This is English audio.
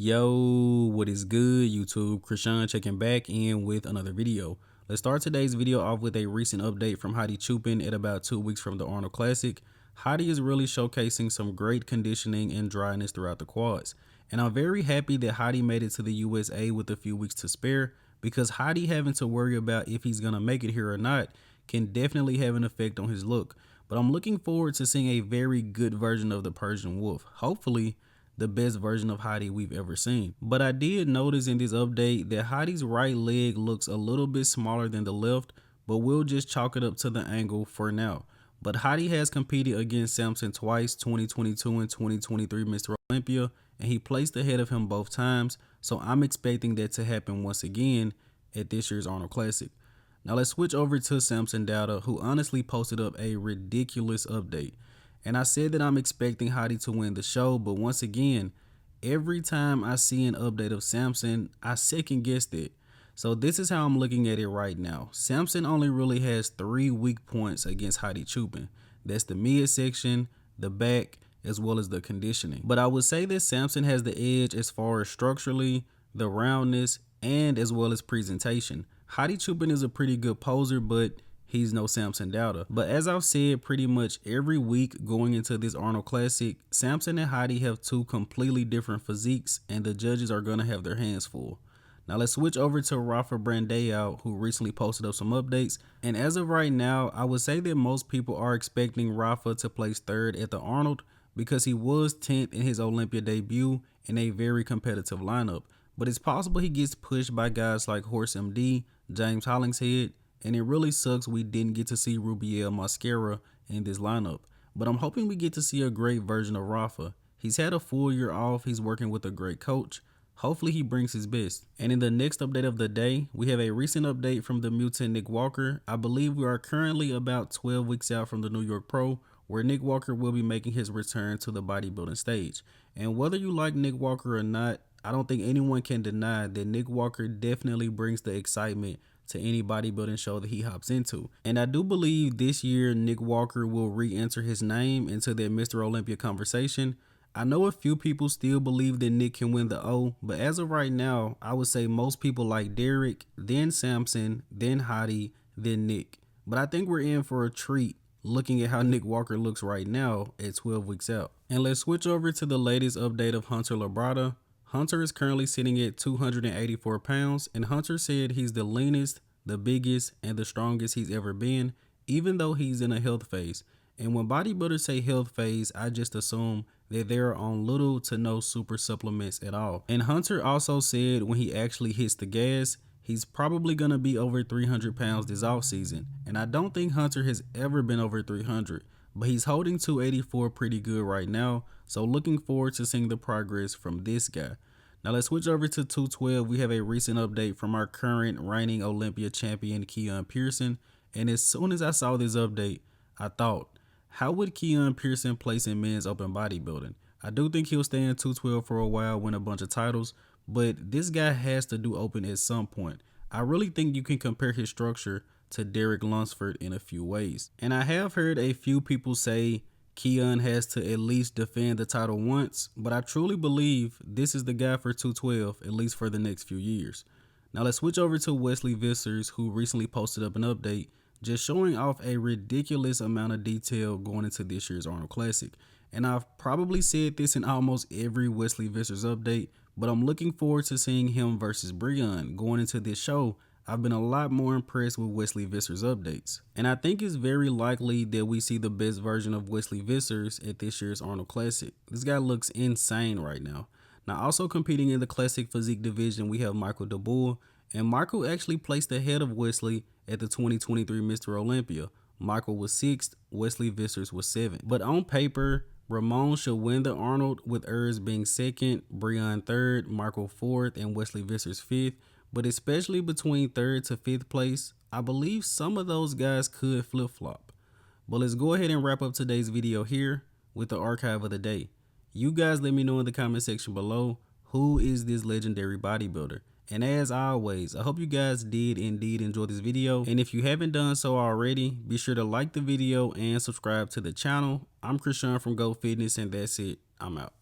Yo, what is good, YouTube? Krishan checking back in with another video. Let's start today's video off with a recent update from Hadi Choopan at about 2 weeks from the Arnold Classic. Hadi is really showcasing some great conditioning and dryness throughout the quads. And I'm very happy that Hadi made it to the USA with a few weeks to spare, because Hadi having to worry about if he's going to make it here or not can definitely have an effect on his look. But I'm looking forward to seeing a very good version of the Persian Wolf. Hopefully the best version of Hadi we've ever seen. But I did notice in this update that Hadi's right leg looks a little bit smaller than the left, but we'll just chalk it up to the angle for now. But Hadi has competed against Samson twice, 2022 and 2023 Mr. Olympia, and he placed ahead of him both times, so I'm expecting that to happen once again at this year's Arnold Classic. Now let's switch over to Samson Dauda, who honestly posted up a ridiculous update. And I said that I'm expecting Hadi to win the show, but once again, every time I see an update of Samson, I second guessed it. So this is how I'm looking at it right now. Samson only really has 3 weak points against Hadi Choopan. That's the midsection, the back, as well as the conditioning. But I would say that Samson has the edge as far as structurally, the roundness, and as well as presentation. Hadi Choopan is a pretty good poser, but he's no Samson Dauda. But as I've said pretty much every week going into this Arnold Classic, Samson and Hadi have 2 completely different physiques, and the judges are going to have their hands full. Now let's switch over to Rafael Brandao, who recently posted up some updates. And as of right now, I would say that most people are expecting Rafa to place 3rd at the Arnold, because he was 10th in his Olympia debut in a very competitive lineup. But it's possible he gets pushed by guys like Horse MD, James Hollingshead, and it really sucks we didn't get to see Rubiel Mascara in this lineup. But I'm hoping we get to see a great version of Rafa. He's had a full year off. He's working with a great coach. Hopefully he brings his best. And in the next update of the day, we have a recent update from the mutant Nick Walker. I believe we are currently about 12 weeks out from the New York Pro, where Nick Walker will be making his return to the bodybuilding stage. And whether you like Nick Walker or not, I don't think anyone can deny that Nick Walker definitely brings the excitement to any bodybuilding show that he hops into. And I do believe this year Nick Walker will re-enter his name into that Mr. Olympia conversation. I know a few people still believe that Nick can win the O, but as of right now, I would say most people like Derek, then Samson, then Hadi, then Nick. But I think we're in for a treat looking at how Nick Walker looks right now at 12 weeks out. And let's switch over to the latest update of Hunter Labrada. Hunter is currently sitting at 284 pounds, and Hunter said he's the leanest, the biggest, and the strongest he's ever been, even though he's in a health phase. And when bodybuilders say health phase, I just assume that they're on little to no super supplements at all. And Hunter also said when he actually hits the gas, he's probably going to be over 300 pounds this off season. And I don't think Hunter has ever been over 300. But he's holding 284 pretty good right now, so looking forward to seeing the progress from this guy. Now let's switch over to 212. We have a recent update from our current reigning Olympia champion, Keone Pearson. And as soon as I saw this update, I thought, how would Keone Pearson place in men's open bodybuilding? I do think he'll stay in 212 for a while, win a bunch of titles, but this guy has to do open at some point. I really think you can compare his structure to Derek Lunsford in a few ways. And I have heard a few people say Keone has to at least defend the title once, but I truly believe this is the guy for 212, at least for the next few years. Now let's switch over to Wesley Vissers, who recently posted up an update just showing off a ridiculous amount of detail going into this year's Arnold Classic. And I've probably said this in almost every Wesley Vissers update, but I'm looking forward to seeing him versus Brian going into this show. I've been a lot more impressed with Wesley Vissers updates. And I think it's very likely that we see the best version of Wesley Vissers at this year's Arnold Classic. This guy looks insane right now. Now also competing in the classic physique division, we have Michael DaBoul. And Michael actually placed ahead of Wesley at the 2023 Mr. Olympia. Michael was 6th, Wesley Vissers was 7th. But on paper, Ramon should win the Arnold, with Urs being 2nd, Brian 3rd, Michael 4th, and Wesley Vissers 5th. But especially between 3rd to 5th place, I believe some of those guys could flip-flop. But let's go ahead and wrap up today's video here with the archive of the day. You guys let me know in the comment section below, who is this legendary bodybuilder? And as always, I hope you guys did indeed enjoy this video. And if you haven't done so already, be sure to like the video and subscribe to the channel. I'm Krishan from Go Fitness, and that's it. I'm out.